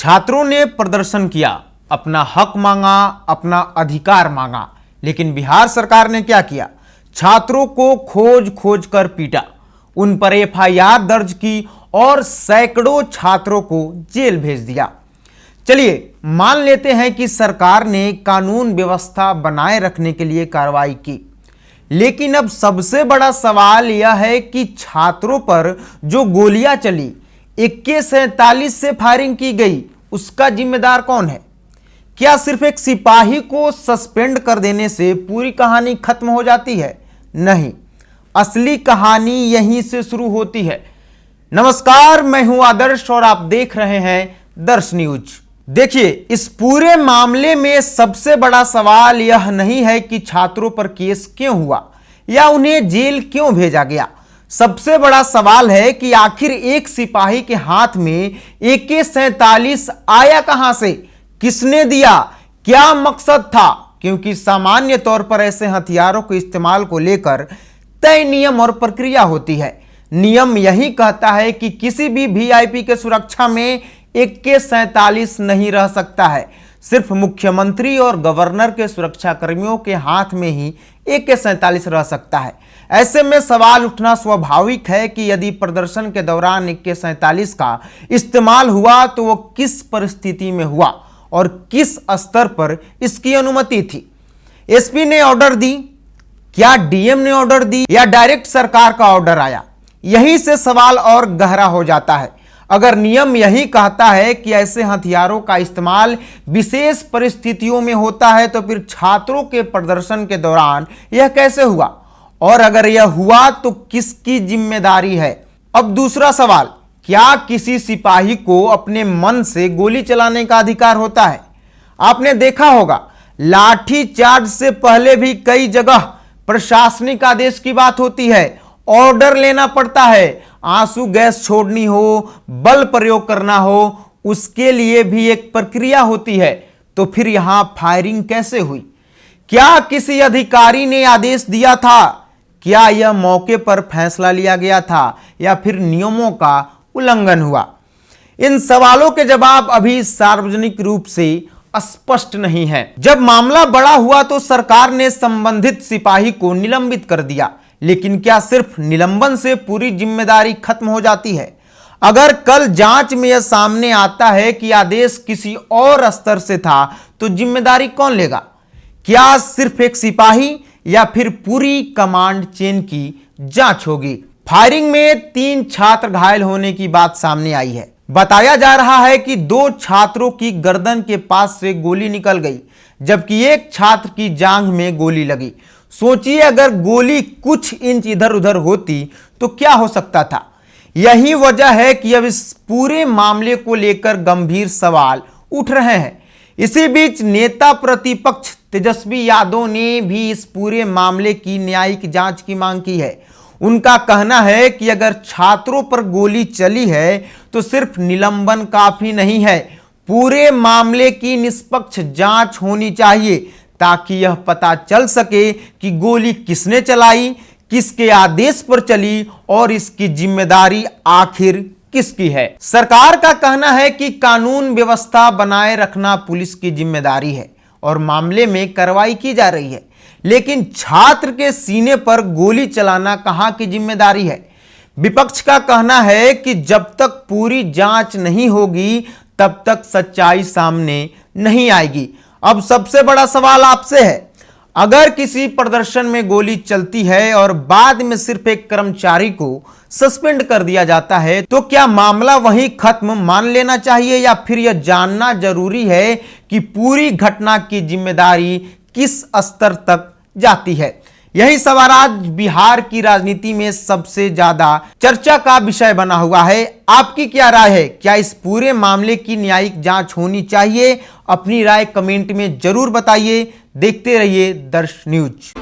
छात्रों ने प्रदर्शन किया, अपना हक मांगा, अपना अधिकार मांगा, लेकिन बिहार सरकार ने क्या किया? छात्रों को खोज खोज कर पीटा, उन पर एफआईआर दर्ज की और सैकड़ों छात्रों को जेल भेज दिया। चलिए मान लेते हैं कि सरकार ने कानून व्यवस्था बनाए रखने के लिए कार्रवाई की, लेकिन अब सबसे बड़ा सवाल यह है कि छात्रों पर जो गोलियां चली, AK-47 से फायरिंग की गई, उसका जिम्मेदार कौन है? क्या सिर्फ एक सिपाही को सस्पेंड कर देने से पूरी कहानी खत्म हो जाती है? नहीं, असली कहानी यहीं से शुरू होती है। नमस्कार, मैं हूं आदर्श और आप देख रहे हैं दर्श न्यूज। देखिए, इस पूरे मामले में सबसे बड़ा सवाल यह नहीं है कि छात्रों पर केस क्यों हुआ या उन्हें जेल क्यों भेजा गया। सबसे बड़ा सवाल है कि आखिर एक सिपाही के हाथ में AK-47 आया कहां से, किसने दिया, क्या मकसद था? क्योंकि सामान्य तौर पर ऐसे हथियारों के इस्तेमाल को लेकर तय नियम और प्रक्रिया होती है। नियम यही कहता है कि किसी भी VIP के सुरक्षा में AK-47 नहीं रह सकता है। सिर्फ मुख्यमंत्री और गवर्नर के सुरक्षा कर्मियों के हाथ में ही AK-47 रह सकता है। ऐसे में सवाल उठना स्वाभाविक है कि यदि प्रदर्शन के दौरान AK-47 का इस्तेमाल हुआ तो वो किस परिस्थिति में हुआ और किस स्तर पर इसकी अनुमति थी। SP ने ऑर्डर दी, क्या DM ने ऑर्डर दी या डायरेक्ट सरकार का ऑर्डर आया? यहीं से सवाल और गहरा हो जाता है। अगर नियम यही कहता है कि ऐसे हथियारों का इस्तेमाल विशेष परिस्थितियों में होता है, तो फिर छात्रों के प्रदर्शन के दौरान यह कैसे हुआ? और अगर यह हुआ तो किसकी जिम्मेदारी है? अब दूसरा सवाल, क्या किसी सिपाही को अपने मन से गोली चलाने का अधिकार होता है? आपने देखा होगा, लाठी चार्ज से पहले भी कई जगह प्रशासनिक आदेश की बात होती है, ऑर्डर लेना पड़ता है। आंसू गैस छोड़नी हो, बल प्रयोग करना हो, उसके लिए भी एक प्रक्रिया होती है। तो फिर यहां फायरिंग कैसे हुई? क्या किसी अधिकारी ने आदेश दिया था? क्या यह मौके पर फैसला लिया गया था या फिर नियमों का उल्लंघन हुआ? इन सवालों के जवाब अभी सार्वजनिक रूप से स्पष्ट नहीं है। जब मामला बड़ा हुआ तो सरकार ने संबंधित सिपाही को निलंबित कर दिया, लेकिन क्या सिर्फ निलंबन से पूरी जिम्मेदारी खत्म हो जाती है? अगर कल जांच में यह सामने आता है कि आदेश किसी और स्तर से था, तो जिम्मेदारी कौन लेगा? क्या सिर्फ एक सिपाही या फिर पूरी कमांड चेन की जांच होगी? फायरिंग में 3 छात्र घायल होने की बात सामने आई है। बताया जा रहा है कि 2 छात्रों की गर्दन के पास से गोली निकल गई, जबकि एक छात्र की जांघ में गोली लगी। सोचिए, अगर गोली कुछ इंच इधर उधर होती तो क्या हो सकता था? यही वजह है कि अब इस पूरे मामले को लेकर गंभीर सवाल उठ रहे हैं। इसी बीच नेता प्रतिपक्ष तेजस्वी यादव ने भी इस पूरे मामले की न्यायिक जांच की मांग की है। उनका कहना है कि अगर छात्रों पर गोली चली है तो सिर्फ निलंबन काफी नहीं है, पूरे मामले की निष्पक्ष जांच होनी चाहिए, ताकि यह पता चल सके कि गोली किसने चलाई, किसके आदेश पर चली और इसकी जिम्मेदारी आखिर किसकी है। सरकार का कहना है कि कानून व्यवस्था बनाए रखना पुलिस की जिम्मेदारी है और मामले में कार्रवाई की जा रही है, लेकिन छात्र के सीने पर गोली चलाना कहां की जिम्मेदारी है? विपक्ष का कहना है कि जब तक पूरी जांच नहीं होगी तब तक सच्चाई सामने नहीं आएगी। अब सबसे बड़ा सवाल आपसे है, अगर किसी प्रदर्शन में गोली चलती है और बाद में सिर्फ एक कर्मचारी को सस्पेंड कर दिया जाता है, तो क्या मामला वहीं खत्म मान लेना चाहिए या फिर यह जानना जरूरी है कि पूरी घटना की जिम्मेदारी किस स्तर तक जाती है? यही सवाल आज बिहार की राजनीति में सबसे ज्यादा चर्चा का विषय बना हुआ है। आपकी क्या राय है? क्या इस पूरे मामले की न्यायिक जांच होनी चाहिए? अपनी राय कमेंट में जरूर बताइए। देखते रहिए दर्श न्यूज।